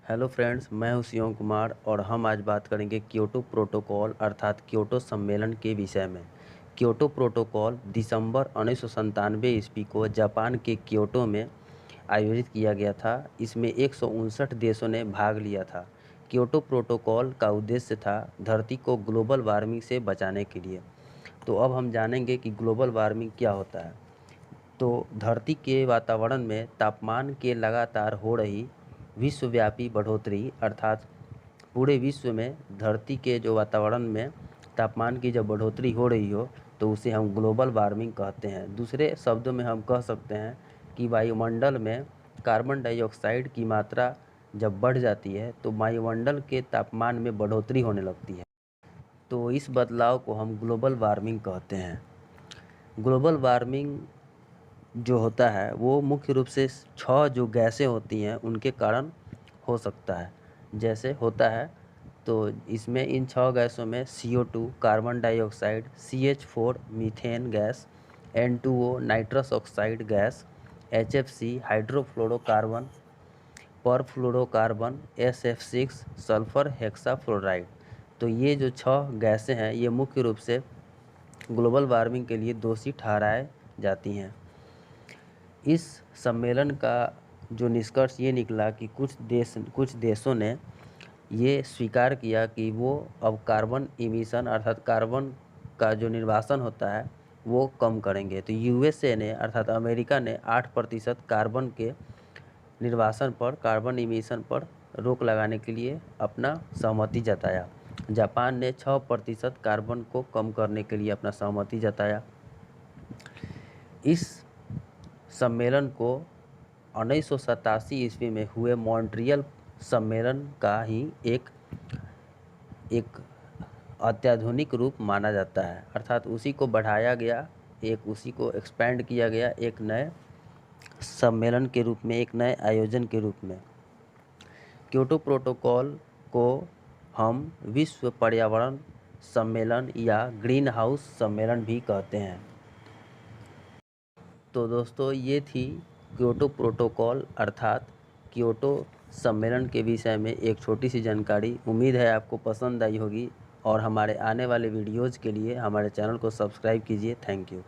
Hello friends, मैं हूं शिवम कुमार और हम आज बात करेंगे क्योटो प्रोटोकॉल अर्थात क्योटो सम्मेलन के विषय में। क्योटो प्रोटोकॉल दिसंबर 1997 ईस्वी को जापान के क्योटो में आयोजित किया गया था। इसमें 159 देशों ने भाग लिया था। क्योटो प्रोटोकॉल का उद्देश्य था धरती को ग्लोबल वार्मिंग से बचाने के लिए। तो अब हम जानेंगे कि ग्लोबल वार्मिंग क्या होता है। तो धरती के वातावरण में तापमान के लगातार हो रही विश्वव्यापी बढ़ोतरी अर्थात पूरे विश्व में धरती के जो वातावरण में तापमान की जब बढ़ोतरी हो रही हो तो उसे हम ग्लोबल वार्मिंग कहते हैं। दूसरे शब्दों में हम कह सकते हैं कि वायुमंडल में कार्बन डाइऑक्साइड की मात्रा जब बढ़ जाती है तो वायुमंडल के तापमान में बढ़ोतरी होने लगती है। तो इस बदलाव को हम ग्लोबल वार्मिंग कहते हैं। ग्लोबल वार्मिंग जो होता है वो मुख्य रूप से 6 जो गैसें होती हैं उनके कारण हो सकता है। जैसे होता है तो इसमें इन 6 गैसों में CO2 carbon dioxide, CH4 methane gas, N2O nitrous oxide gas, HFC hydrofluorocarbon, perfluorocarbon, SF6 sulphur hexafluoride. तो ये जो 6 गैसें हैं ये मुख्य रूप से ग्लोबल वार्मिंग के लिए दोषी ठहराए जाती हैं। इस सम्मेलन का जो निष्कर्ष ये निकला कि कुछ देशों ने ये स्वीकार किया कि वो अब कार्बन इमिशन अर्थात कार्बन का जो निर्वासन होता है वो कम करेंगे। तो USA ने अर्थात अमेरिका ने 8% कार्बन के निर्वासन पर कार्बन इमिशन पर रोक लगाने के लिए अपना सहमति जताया। जापान ने 6% कार्बन को कम करने के लिए अपना सहमति जताया। इस सम्मेलन को 1987 ईस्वी में हुए मॉन्ट्रियल सम्मेलन का ही एक अत्याधुनिक रूप माना जाता है अर्थात उसी को बढ़ाया गया, उसी को एक्सपेंड किया गया एक नए सम्मेलन के रूप में, एक नए आयोजन के रूप में। क्योटो प्रोटोकॉल को हम विश्व पर्यावरण सम्मेलन या ग्रीन हाउस सम्मेलन भी कहते हैं। तो दोस्तों ये थी क्योटो प्रोटोकॉल अर्थात क्योटो सम्मेलन के विषय में एक छोटी सी जानकारी। उम्मीद है आपको पसंद आई होगी और हमारे आने वाले वीडियोज़ के लिए हमारे चैनल को सब्सक्राइब कीजिए। Thank you.